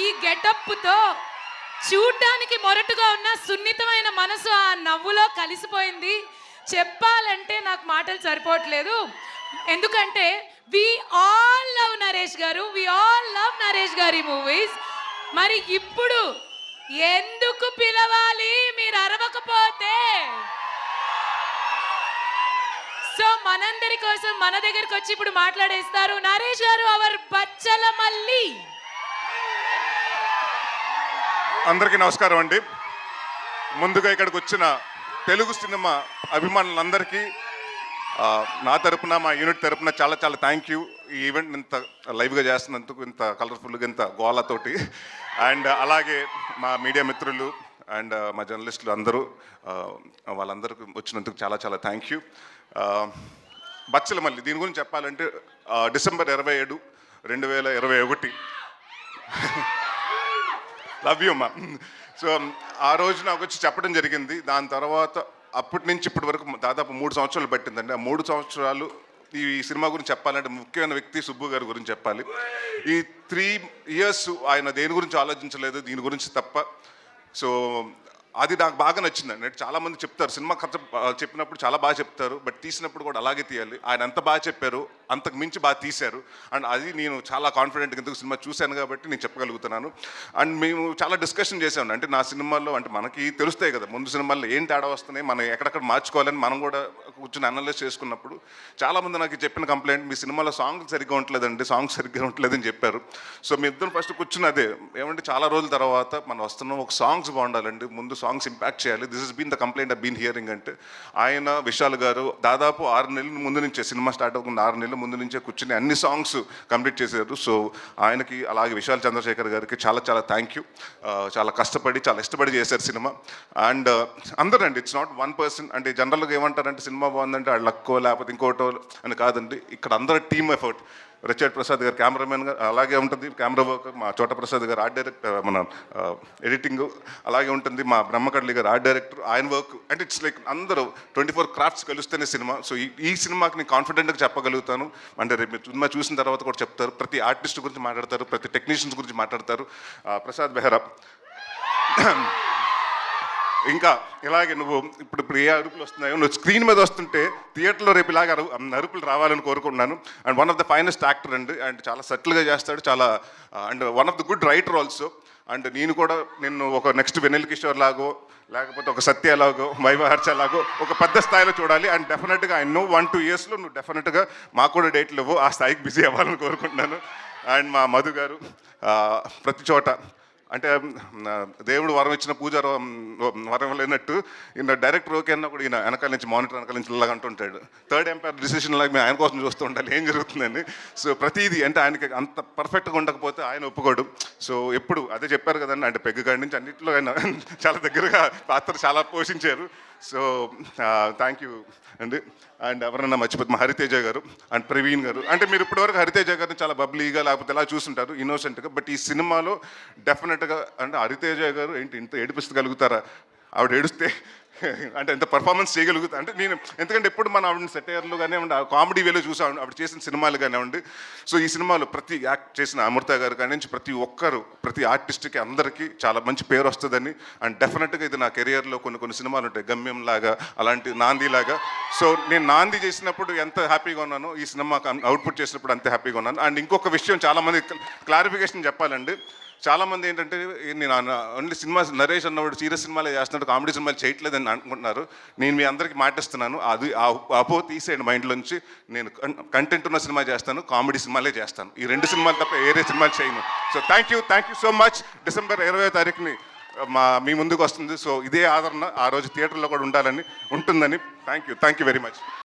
ఈ గెటప్తో చూడ్డానికి మొరటుగా ఉన్న సున్నితమైన మనసు ఆ నవ్వులో కలిసిపోయింది. చెప్పాలంటే నాకు మాటలు సరిపోవట్లేదు. ఎందుకంటే వి ఆల్ లవ్ నరేష్ గారు, వి ఆల్ లవ్ నరేష్ గారి మూవీస్. మరి ఇప్పుడు ఎందుకు పిలవాలి మీరు అరవకపోతే? సో మనందరి కోసం మన దగ్గరికి వచ్చి ఇప్పుడు మాట్లాడేస్తారు నరేష్ గారు, అవర్ బచ్చల మల్లి. అందరికీ నమస్కారం అండి. ముందుగా ఇక్కడికి వచ్చిన తెలుగు సినిమా అభిమానులందరికీ నా తరపున, మా యూనిట్ తరపున చాలా చాలా థ్యాంక్ యూ. ఈ ఈవెంట్ ఇంత లైవ్గా చేస్తున్నందుకు, ఇంత కలర్ఫుల్గా, ఇంత గోళతోటి. అండ్ అలాగే మా మీడియా మిత్రులు అండ్ మా జర్నలిస్టులు అందరూ, వాళ్ళందరికీ వచ్చినందుకు చాలా చాలా థ్యాంక్ యూ. బచ్చల మల్లి దీని గురించి చెప్పాలంటే డిసెంబర్ 27, 2021 లవ్ యూ అమ్మా. సో ఆ రోజు నాకు వచ్చి చెప్పడం జరిగింది. దాని తర్వాత అప్పటి నుంచి ఇప్పటి వరకు దాదాపు 3 సంవత్సరాలు పట్టిందండి. ఆ 3 సంవత్సరాలు ఈ సినిమా గురించి చెప్పాలంటే ముఖ్యమైన వ్యక్తి సుబ్బు గారి గురించి చెప్పాలి. ఈ 3 years ఆయన దేని గురించి ఆలోచించలేదు, దీని గురించి తప్ప. సో అది నాకు బాగా నచ్చిందండి. చాలామంది చెప్తారు సినిమా కథ చెప్పినప్పుడు చాలా బాగా చెప్తారు, బట్ తీసినప్పుడు కూడా అలాగే తీయాలి. ఆయన ఎంత బాగా చెప్పారు అంతకు మించి బాగా తీశారు. అండ్ అది నేను చాలా కాన్ఫిడెంట్గా ఎందుకు సినిమా చూశాను కాబట్టి నేను చెప్పగలుగుతున్నాను. అండ్ మేము చాలా డిస్కషన్ చేసాము. అంటే నా సినిమాల్లో అంటే మనకి తెలుస్తాయి కదా ముందు సినిమాల్లో ఏం తేడా వస్తున్నాయి, మనం ఎక్కడెక్కడ మార్చుకోవాలని మనం కూడా కూర్చొని అనలైజ్ చేసుకున్నప్పుడు చాలామంది నాకు చెప్పిన కంప్లైంట్, మీ సినిమాలో సాంగ్ సరిగ్గా ఉండలేదండి, సాంగ్ సరిగ్గా ఉండలేదని చెప్పారు. సో మీ ఇద్దరు ఫస్ట్ కూర్చుని అదే ఏమంటే చాలా రోజుల తర్వాత మనం వస్తున్నాం, ఒక సాంగ్స్ బాగుండాలండి, ముందు సాంగ్స్ ఇంపాక్ట్ చేయాలి. This is been the complaint I been hearing. అంటే ఆయన విశాల్ గారు దాదాపు 6 నెలల ముందు నుంచే, సినిమా స్టార్ట్ అవ్వకుండా 6 నెలల ముందు నుంచే కూర్చుని అన్ని సాంగ్స్ కంప్లీట్ చేశారు. సో ఆయనకి అలాగే విశాల్ చంద్రశేఖర్ గారికి చాలా చాలా థ్యాంక్ యూ. చాలా కష్టపడి చాలా ఇష్టపడి చేశారు సినిమా. అండ్ అందరూ అండి, ఇట్స్ నాట్ వన్ పర్సన్. అంటే జనరల్గా ఏమంటారంటే సినిమా బాగుందంటే ఆ లక్కో లేకపోతే ఇంకోటో అని కాదండి. ఇక్కడ అందరూ టీమ్ ఎఫర్ట్. రిచర్డ్ ప్రసాద్ గారు కెమెరామెన్ గారు అలాగే ఉంటుంది, కెమెరా వర్క్. మా చోట ప్రసాద్ గారు ఆర్ట్ డైరెక్టర్, మన ఎడిటింగ్ అలాగే ఉంటుంది. మా బ్రహ్మకడ్లి గారు ఆర్ట్ డైరెక్టర్, ఆయన వర్క్. అంటే ఇట్స్ లైక్ అందరూ 24 క్రాఫ్ట్స్ కలిస్తేనే సినిమా. సో ఈ సినిమాకి నేను కాన్ఫిడెంట్గా చెప్పగలుగుతాను. అంటే రేపు మీరు సినిమా చూసిన తర్వాత కూడా చెప్తారు. ప్రతి ఆర్టిస్ట్ గురించి మాట్లాడతారు, ప్రతి టెక్నీషియన్స్ గురించి మాట్లాడతారు. ప్రసాద్ బెహ్రా ఇంకా ఇలాగే నువ్వు ఇప్పుడు ఏ అరుపులు వస్తున్నాయో, నువ్వు స్క్రీన్ మీద వస్తుంటే థియేటర్లో రేపు ఇలాగ అరుపులు రావాలని కోరుకుంటున్నాను. And one of the finest actor అండి. అండ్ చాలా సటిల్గా చేస్తాడు, చాలా and one of the good writer also. And నేను కూడా నిన్ను ఒక నెక్స్ట్ వెన్నెల కిషోర్ లాగో లేకపోతే ఒక సత్య లాగో వైవహర్ష లాగో ఒక పెద్ద స్థాయిలో చూడాలి. అండ్ డెఫినెట్గా ఐ నో 1-2 yearsలో నువ్వు డెఫినెట్గా మాకు కూడా డేట్లు ఇవ్వు, ఆ స్థాయికి బిజీ అవ్వాలని కోరుకుంటున్నాను. అండ్ మా మధు గారు ప్రతి చోట అంటే దేవుడు వరం ఇచ్చిన పూజ వరం లేనట్టు ఈయన డైరెక్టర్ ఓకే అన్న కూడా ఈయన వెనకాల నుంచి మానిటర్ వెనకాల నుంచి ఇలాగ అంటుంటాడు. థర్డ్ ఎంపైర్ డిసిషన్ లాగా మేము ఆయన కోసం చూస్తూ ఉండాలి ఏం జరుగుతుందని. సో ప్రతిదీ అంటే ఆయనకి అంత పర్ఫెక్ట్గా ఉండకపోతే ఆయన ఒప్పుకోడు. సో ఎప్పుడు అదే చెప్పారు కదండి, అంటే పెగ్గు కాడి నుంచి అన్నింటిలో ఆయన చాలా దగ్గరగా పాత్ర చాలా పోషించారు. సో థ్యాంక్ యూ అండి. అండ్ ఎవరన్నా మర్చిపోతే మా హరితేజ గారు అండ్ ప్రవీణ్ గారు. అంటే మీరు ఇప్పటివరకు హరితేజ గారిని చాలా బబ్లీగా లేకపోతే ఎలా చూస్తుంటారు, ఇన్నోసెంట్గా. బట్ ఈ సినిమాలో డెఫినెట్గా అంటే హరితేజ గారు ఏంటి ఇంత ఏడిపిస్తగలుగుతారా, ఆవిడ ఏడుస్తే అంటే ఎంత పర్ఫార్మెన్స్ చేయగలుగుతా అంటే నేను, ఎందుకంటే ఎప్పుడు మనం ఆవిడని సెటైర్లు కానివ్వండి, కామెడీ వేలో చూసాం ఆవిడ చేసిన సినిమాలు కానివ్వండి. సో ఈ సినిమాలో ప్రతి యాక్ట్ చేసిన అమృత గారు కానీ నుంచి ప్రతి ఒక్కరు, ప్రతి ఆర్టిస్ట్కి అందరికీ చాలా మంచి పేరు వస్తుందని. అండ్ డెఫినెట్గా ఇది నా కెరియర్లో కొన్ని సినిమాలు ఉంటాయి, గమ్యం లాగా, అలాంటి నాంది లాగా. సో నేను నాంది చేసినప్పుడు ఎంత హ్యాపీగా ఉన్నానో ఈ సినిమా అవుట్పుట్ చేసినప్పుడు అంతే హ్యాపీగా ఉన్నాను. అండ్ ఇంకొక విషయం చాలామంది క్లారిఫికేషన్ చెప్పాలండి. చాలామంది ఏంటంటే నేను ఓన్లీ సినిమా నరేష్ అన్నవాడు సీరియస్ సినిమాలే చేస్తున్నాడు, కామెడీ సినిమాలు చేయట్లేదని అనుకుంటున్నారు. నేను మీ అందరికీ మాటిస్తున్నాను, అది అపో తీసేయండి మైండ్లోంచి. నేను కంటెంట్ ఉన్న సినిమా చేస్తాను, కామెడీ సినిమాలే చేస్తాను. ఈ 2 సినిమాలు తప్ప వేరే సినిమాలు చేయను. So thank you so much. December 20వ తారీఖుని మీ ముందుకు వస్తుంది. సో ఇదే ఆదరణ ఆ రోజు థియేటర్లో కూడా ఉంటుందని. Thank you very much.